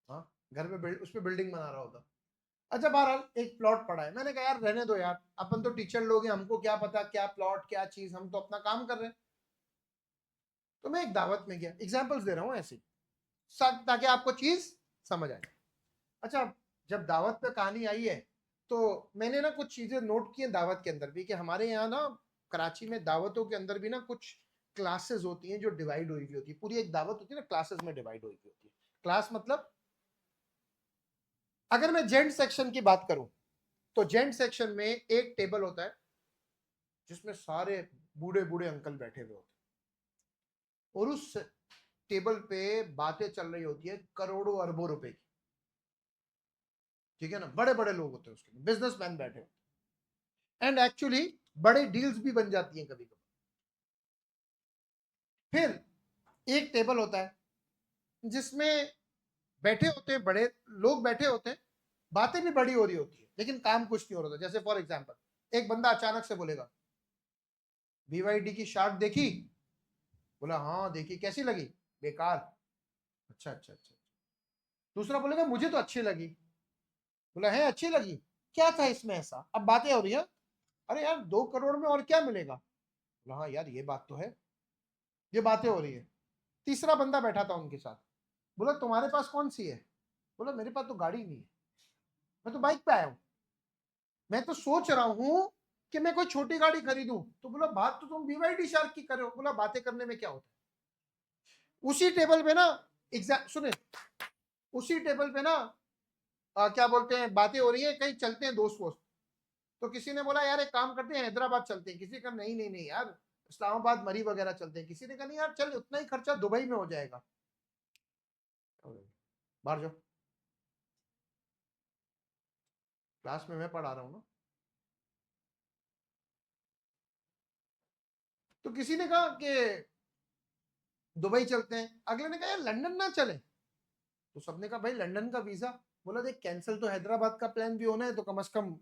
हाँ, घर पे उस पर बिल्डिंग बना रहा होता। अच्छा, बहरहाल एक प्लॉट पड़ा है, मैंने कहा यार रहने दो यार, अपन तो टीचर लोग हैं, हमको क्या पता क्या प्लॉट क्या चीज, हम तो अपना काम कर रहे हैं। तो मैं एक दावत में गया, एग्जाम्पल्स दे रहा हूँ ऐसे ताकि आपको चीज समझ आए। अच्छा, जब दावत पे कहानी आई है तो मैंने ना कुछ चीजें नोट की हैं दावत के अंदर भी, कि हमारे यहाँ ना कराची में दावतों के अंदर भी ना कुछ क्लासेस होती हैं जो डिवाइड हुई हुई होती है। पूरी एक दावत होती है ना, क्लासेस में डिवाइड हुई हुई होती है। क्लास मतलब, अगर मैं जेंट सेक्शन की बात करूं तो जेंट सेक्शन में एक टेबल होता है जिसमें सारे बूढ़े बूढ़े अंकल बैठे हुए होते हैं, और उस टेबल पे बातें चल रही होती है करोड़ों अरबों रुपए की, ठीक है ना। बड़े बड़े लोग होते हैं उसके, बिजनेसमैन बैठे होते हैं, एंड एक्चुअली बड़े डील्स भी बन जाती हैं कभी कभी। फिर एक टेबल होता है जिसमें बैठे होते हैं बड़े लोग, बैठे होते हैं, बातें भी बड़ी हो रही होती है लेकिन काम कुछ नहीं हो रहा था। जैसे फॉर एग्जांपल एक बंदा अचानक से बोलेगा, BYD की शार्ट देखी? बोला हाँ देखी, कैसी लगी? बेकार। अच्छा अच्छा अच्छा। दूसरा बोलेगा मुझे तो अच्छी लगी। बोला है अच्छी लगी, क्या था इसमें ऐसा? अब बातें हो रही है, अरे यार 2 करोड़ में और क्या मिलेगा? बोला हाँ यार ये बात तो है, ये बातें हो रही है। तीसरा बंदा बैठा था उनके साथ, बोला तुम्हारे पास कौन सी है? बोला मेरे पास तो गाड़ी नहीं है, मैं तो बाइक पे आया हूँ, मैं तो सोच रहा हूँ कि मैं कोई छोटी गाड़ी खरीदूं। तो बोला बात तो तुम BYD शार्क की कर रहे हो। बोला बातें करने में क्या होता है। उसी टेबल पे ना, एग्जैक्ट सुने, उसी टेबल पे ना क्या बोलते हैं, बातें हो रही है, कहीं चलते हैं दोस्त वोस्त। तो किसी ने बोला यार एक काम करते हैं हैदराबाद चलते हैं, किसी का नहीं नहीं नहीं यार इस्लामाबाद मरी वगैरह चलते हैं, किसी ने कहा नहीं यार चल उतना ही खर्चा दुबई में हो जाएगा। बाहर जाओ, क्लास में मैं पढ़ा रहा हूँ ना। तो किसी ने कहा कि दुबई चलते हैं, अगले ने कहा यार लंदन ना चले। तो सबने कहा भाई लंदन का वीजा। बोला देख कैंसिल तो हैदराबाद का प्लान भी होना है, तो कम से कम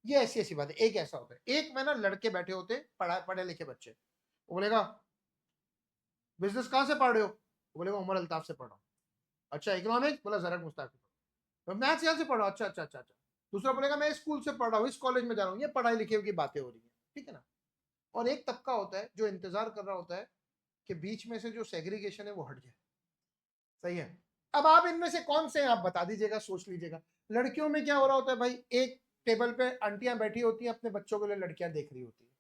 ये ऐसी ऐसी बात है। एक ऐसा होता है, एक में ना लड़के बैठे होते पढ़े लिखे बच्चे, वो बोलेगा बिजनेस कहाँ से पढ़ रहे हो? वो बोलेगा उमर अल्ताफ से पढ़ रहा हूँ। अच्छा इकोनॉमिक्स? बोला जरक मुस्ताक से पढ़ रहा हूँ। मैथ्स यहाँ से पढ़ रहा हूँ। अच्छा अच्छा अच्छा अच्छा। दूसरा बोलेगा मैं स्कूल से पढ़ रहा हूँ, इस कॉलेज में जा रहा हूँ। ये पढ़ाई लिखे की बातें हो रही है, ठीक है ना। और एक तबका होता है जो इंतजार कर रहा होता है कि बीच में से जो सेग्रीगेशन है वो हट जाए। सही है। अब आप इनमें से कौन से हैं आप बता दीजिएगा, सोच लीजिएगा। लड़कियों में क्या हो रहा होता है भाई, एक टेबल पे आंटियां बैठी होती हैं, अपने बच्चों के लिए लड़कियां देख रही होती है।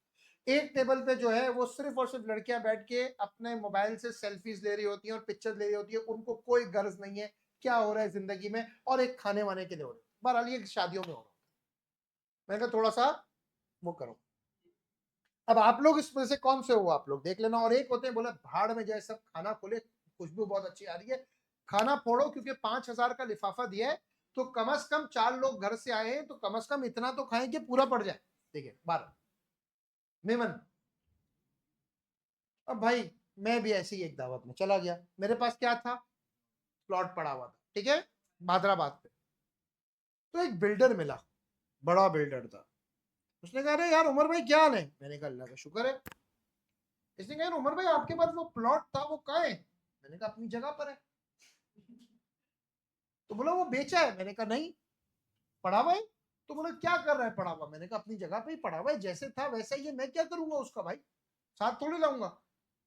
एक टेबल पे जो है वो सिर्फ और सिर्फ लड़कियां बैठ के अपने मोबाइल से सेल्फीज ले रही होती हैं और पिक्चर ले रही होती है, उनको कोई गर्ज नहीं है क्या हो रहा है जिंदगी में, और एक खाने वाने के लिए हो रहा है। बहरहाल ये शादियों में हो रहा है। मैंने कहा थोड़ा सा वो करो। अब आप लोग इसमें से कौन से हो, आप लोग देख लेना। और एक होते हैं बोले भाड़ में जाए सब, खाना खोले, खुशबू बहुत अच्छी आ रही है, खाना फोड़ो, क्योंकि 5,000 का लिफाफा दिया है, तो कम से कम 4 लोग घर से आए हैं, तो कम से कम इतना तो खाएं कि पूरा पड़ जाए। ठीक है 12 मेमन। अब भाई मैं भी ऐसी एक दावत में चला गया, मेरे पास क्या था, प्लॉट पड़ा हुआ था, ठीक है, भादराबाद पे। तो एक बिल्डर मिला, बड़ा बिल्डर था। उसने कहा अरे यार उमर भाई क्या हाल है? मैंने कहा अल्लाह का शुक्र है। इसने कहा उमर भाई आपके पास वो प्लॉट था वो कहाँ है? मैंने कहा अपनी जगह पर है। तो बोला वो बेचा है? मैंने कहा नहीं, पड़ा हुआ है। तो बोला क्या कर रहा है पड़ा हुआ? मैंने कहा अपनी जगह पे ही पड़ा हुआ है, जैसे था वैसा ही है, मैं क्या करूंगा उसका भाई, साथ थोड़ी लाऊंगा।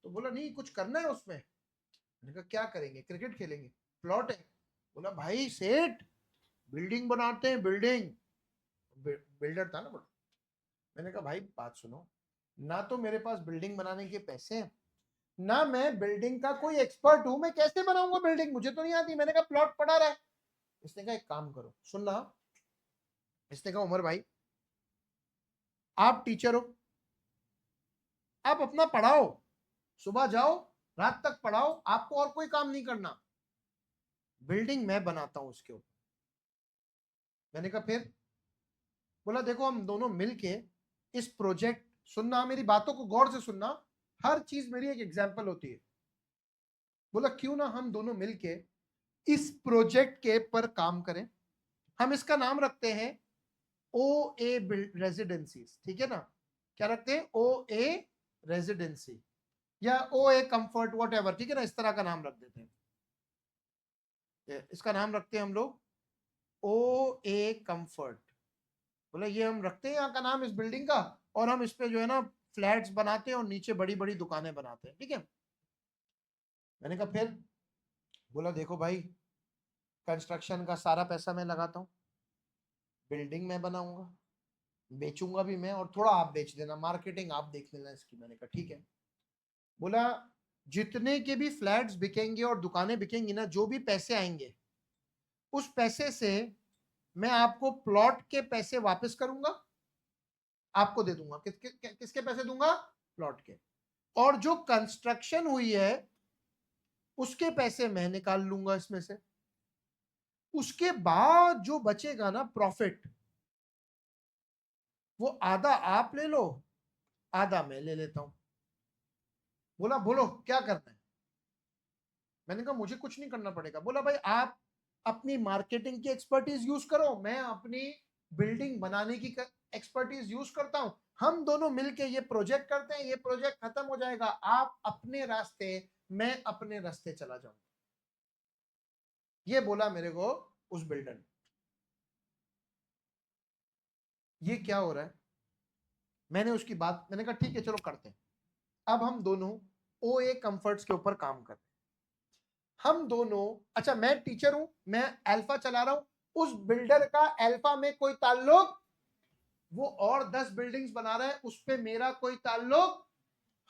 तो बोला नहीं कुछ करना है उसमें। मैंने कहा क्या करेंगे, क्रिकेट खेलेंगे, प्लॉट है। बोला भाई सेठ बिल्डिंग बनाते हैं, बिल्डिंग। बिल्डर था ना बोला। मैंने कहा भाई बात सुनो, ना तो मेरे पास बिल्डिंग बनाने के पैसे हैं, ना मैं बिल्डिंग का कोई एक्सपर्ट हूं, मैं कैसे बनाऊंगा बिल्डिंग, मुझे तो नहीं आती। मैंने कहा प्लॉट पड़ा रहा है। इसने कहा एक काम करो, सुन रहा, इसने कहा उमर भाई आप टीचर हो, आप अपना पढ़ाओ, सुबह जाओ रात तक पढ़ाओ, आपको और कोई काम नहीं करना, बिल्डिंग मैं बनाता हूं उसके ऊपर। मैंने कहा फिर? बोला देखो हम दोनों मिलके इस प्रोजेक्ट, सुनना मेरी बातों को गौर से सुनना, हर चीज मेरी एक एग्जाम्पल होती है। बोला क्यों ना हम दोनों मिलके इस प्रोजेक्ट के पर काम करें, हम इसका नाम रखते हैं ओ ए रेजिडेंसीज, ठीक है ना, क्या रखते हैं, ओ ए रेजिडेंसी या ओ ए कंफर्ट वॉट एवर, ठीक है ना, इस तरह का नाम रख देते हैं। इसका नाम रखते हैं हम लोग ओ ए कंफर्ट। बोले ये हम रखते हैं यहाँ का नाम इस बिल्डिंग का, और हम इस पे जो है ना फ्लैट्स बनाते हैं और नीचे बड़ी बड़ी दुकानें बनाते हैं, ठीक है। मैंने कहा फिर? बोला देखो भाई कंस्ट्रक्शन का सारा पैसा मैं लगाता हूँ, बिल्डिंग मैं बनाऊंगा, बेचूंगा भी मैं, और थोड़ा आप बेच देना, मार्केटिंग आप देख लेना इसकी। मैंने कहा ठीक है। बोला जितने के भी फ्लैट्स बिकेंगे और दुकानें बिकेंगी ना, जो भी पैसे आएंगे उस पैसे से मैं आपको प्लॉट के पैसे वापस करूंगा, आपको दे दूंगा। किसके पैसे दूंगा? प्लॉट के। और जो कंस्ट्रक्शन हुई है उसके पैसे मैं निकाल लूंगा इसमें से। उसके बाद जो बचेगा ना प्रॉफिट, वो आधा आप ले लो, आधा मैं ले लेता हूं। बोला बोलो क्या करना है? मैंने कहा मुझे कुछ नहीं करना पड़ेगा। बोला भाई आप अपनी मार्केटिंग की एक्सपर्टीज यूज करो, मैं अपनी बिल्डिंग बनाने की एक्सपर्टीज यूज करता हूं, हम दोनों मिलके ये प्रोजेक्ट करते हैं, ये प्रोजेक्ट खत्म हो जाएगा, आप अपने रास्ते, मैं अपने रास्ते चला जाऊंगा। ये बोला मेरे को उस बिल्डर ने। ये क्या हो रहा है? मैंने उसकी बात, मैंने कहा ठीक है चलो करते हैं। अब हम दोनों ओ ए कंफर्ट्स के ऊपर काम करते हैं। हम दोनों, अच्छा मैं टीचर हूं, मैं अल्फा चला रहा हूं, उस बिल्डर का अल्फा में कोई ताल्लुक, वो और 10 बिल्डिंग्स बना रहा है उस पे मेरा कोई ताल्लुक।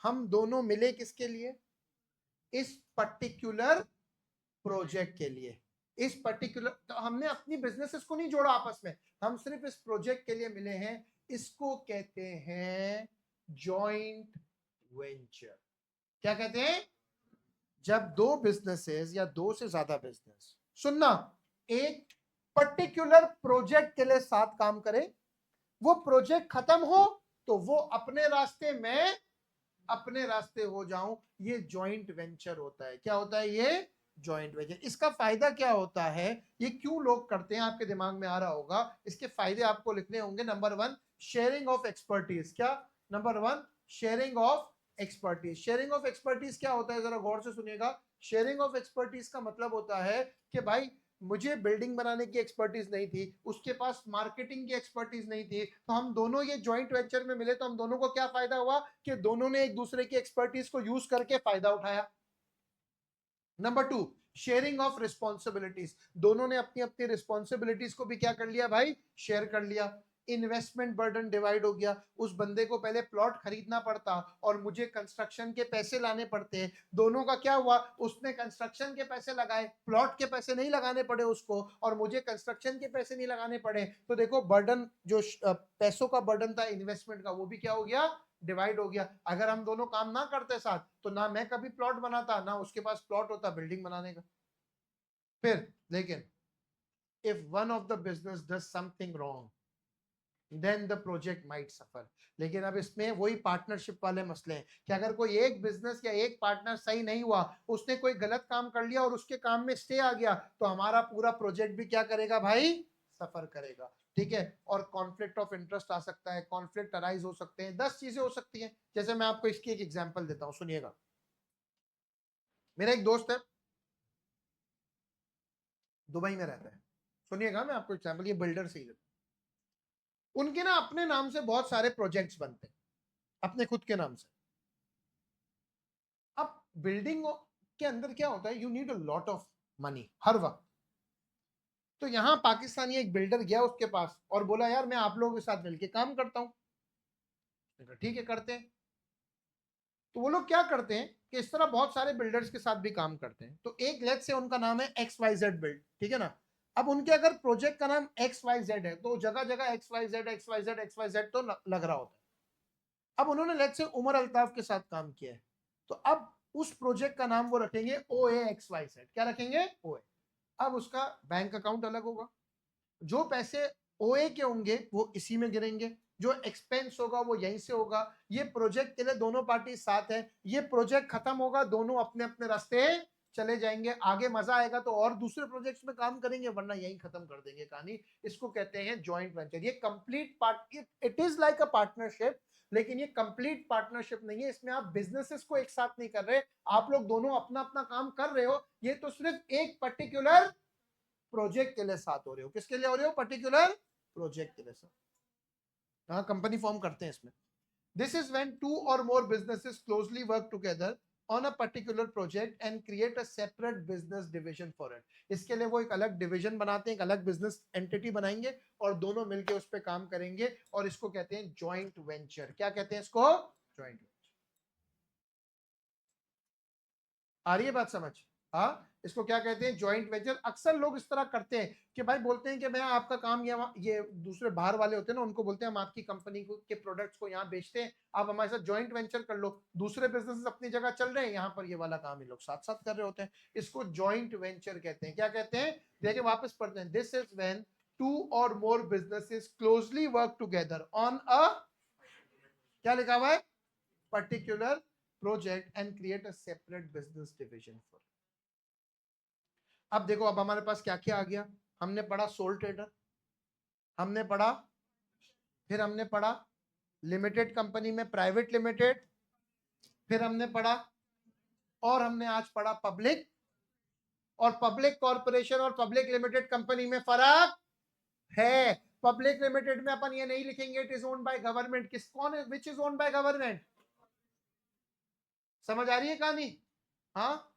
हम दोनों मिले किसके लिए? इस पर्टिकुलर प्रोजेक्ट के लिए। इस पर्टिकुलर, तो हमने अपनी बिजनेसेस को नहीं जोड़ा आपस में, हम सिर्फ इस प्रोजेक्ट के लिए मिले हैं। इसको कहते हैं जॉइंट वेंचर। क्या कहते हैं? जब दो बिजनेसेस या दो से ज्यादा बिजनेस, सुनना, एक पर्टिकुलर प्रोजेक्ट के लिए साथ काम करें, वो प्रोजेक्ट खत्म हो तो वो अपने रास्ते, मैं अपने रास्ते हो जाऊं, ये जॉइंट वेंचर होता है। क्या होता है ये? Joint venture. इसका फायदा क्या होता है, ये क्यों लोग करते हैं, आपके दिमाग में आ रहा होगा, इसके फायदे आपको लिखने होंगे। Number 1 sharing of expertise. क्या? Number 1 sharing of expertise. Sharing of expertise क्या होता है, जरा गौर से सुनिएगा। शेयरिंग ऑफ एक्सपर्टीज का मतलब होता है कि भाई मुझे बिल्डिंग बनाने की एक्सपर्टीज नहीं थी, उसके पास मार्केटिंग की एक्सपर्टीज नहीं थी, तो हम दोनों ये जॉइंट वेंचर में मिले, तो हम दोनों को क्या फायदा हुआ कि दोनों ने एक दूसरे की एक्सपर्टीज को यूज करके फायदा उठाया। Number 2 sharing of responsibilities. दोनों ने अपनी अपनी रिस्पॉन्सिबिलिटीज को भी क्या कर लिया भाई? शेयर कर लिया। इन्वेस्टमेंट बर्डन डिवाइड हो गया। उस बंदे को पहले प्लॉट खरीदना पड़ता और मुझे कंस्ट्रक्शन के पैसे लाने पड़ते। दोनों का क्या हुआ? उसने कंस्ट्रक्शन के पैसे लगाए, प्लॉट के पैसे नहीं लगाने पड़े उसको, और मुझे कंस्ट्रक्शन के पैसे नहीं लगाने पड़े। तो देखो बर्डन, जो पैसों का बर्डन था इन्वेस्टमेंट का, वो भी क्या हो गया? डिवाइड हो गया। अगर हम दोनों काम ना करते साथ, तो ना मैं कभी प्लॉट बनाता, ना उसके पास प्लॉट होता बिल्डिंग बनाने का। फिर लेकिन if one of the business does something wrong, then the project might suffer. लेकिन अब इसमें वही पार्टनरशिप वाले मसले हैं कि अगर कोई एक बिजनेस या एक पार्टनर सही नहीं हुआ, उसने कोई गलत काम कर लिया और उसके काम में स्टे आ गया, तो हमारा पूरा प्रोजेक्ट भी क्या करेगा भाई? सफर करेगा। ठीक है। और कॉन्फ्लिक्ट ऑफ इंटरेस्ट आ सकता है, कॉन्फ्लिक्ट अराइज हो सकते हैं, 10 चीजें हो सकती हैं। जैसे मैं आपको इसकी एक एग्जांपल देता हूं, सुनिएगा। मेरा एक दोस्त है, दुबई में रहता है। सुनिएगा, मैं आपको एग्जांपल, ये बिल्डर से ही देता हूं। उनके ना अपने नाम से बहुत सारे प्रोजेक्ट्स बनते हैं, अपने खुद के नाम से। अब बिल्डिंग के अंदर क्या होता है, you need a lot of money हर वक्त। तो यहाँ पाकिस्तानी एक बिल्डर गया उसके पास और बोला यार मैं आप लोगों के साथ मिलके काम करता हूँ। ठीक है करते हैं। तो वो लोग क्या करते हैं कि इस तरह बहुत सारे बिल्डर्स के साथ भी काम करते हैं। तो एक लेट से उनका नाम है XYZ बिल्ड, ठीक है ना। अब उनके अगर प्रोजेक्ट का नाम XYZ है तो जगह जगह XYZ तो लग रहा होता है। अब उन्होंने लेट्स से उमर अल्ताफ के साथ काम किया है, तो अब उस प्रोजेक्ट का नाम वो रखेंगे OAXYZ। क्या रखेंगे? OA। अब उसका बैंक अकाउंट अलग होगा, जो पैसे ओए के होंगे वो इसी में गिरेंगे, जो एक्सपेंस होगा वो यहीं से होगा। ये प्रोजेक्ट के लिए दोनों पार्टी साथ है, ये प्रोजेक्ट खत्म होगा, दोनों अपने अपने रास्ते चले जाएंगे। आगे मजा आएगा तो और दूसरे प्रोजेक्ट्स में काम करेंगे, वरना यहीं खत्म कर देंगे कहानी। इसको कहते हैं जॉइंट वेंचर। ये complete part, it is like a partnership, लेकिन ये कंप्लीट पार्टनरशिप नहीं है। इसमें आप बिजनेसेस को एक साथ नहीं कर रहे, आप लोग दोनों अपना अपना काम कर रहे हो। ये तो सिर्फ एक पर्टिकुलर प्रोजेक्ट के लिए साथ हो रहे हो। किसके लिए हो रहे हो? पर्टिकुलर प्रोजेक्ट के लिए साथ। हाँ, कंपनी फॉर्म करते हैं इसमें। This is when two or more businesses closely work together on a particular project and create a separate business division for it. इसके लिए वो एक अलग डिवीजन बनाते हैं, एक अलग बिजनेस एंटिटी बनाएंगे और दोनों मिलकर उस पर काम करेंगे, और इसको कहते हैं जॉइंट वेंचर। क्या कहते हैं इसको? Joint venture. आ रही है बात समझ? हाँ, इसको क्या कहते हैं? Joint venture. अक्सर लोग इस तरह करते हैं कि भाई बोलते हैं कि मैं आपका काम ये दूसरे बाहर वाले होते हैं ना, उनको बोलते हैं हम आपकी कंपनी को के प्रोडक्ट्स को यहाँ बेचते हैं, आप हमारे साथ जॉइंट वेंचर कर लो। दूसरे बिजनेस अपनी जगह चल रहे हैं, यहाँ पर ये वाला काम ये लोग साथ साथ कर रहे होते हैं। इसको जॉइंट वेंचर कहते हैं। क्या कहते हैं? देखिए वापस पढ़ते हैं। This is when two or more businesses closely work together on a, क्या लिखा हुआ है? Particular project and create a separate business division for. अब देखो, अब हमारे पास क्या क्या आ गया। हमने पढ़ा सोल ट्रेडर, हमने पढ़ा, फिर हमने पढ़ा लिमिटेड कंपनी में प्राइवेट लिमिटेड, फिर हमने पढ़ा, और हमने आज पढ़ा पब्लिक। और पब्लिक कॉर्पोरेशन और पब्लिक लिमिटेड कंपनी में फर्क है। पब्लिक लिमिटेड में अपन ये नहीं लिखेंगे it is owned by government. किस कौन है? Which is owned by government? समझ आ रही है कहानी? हाँ,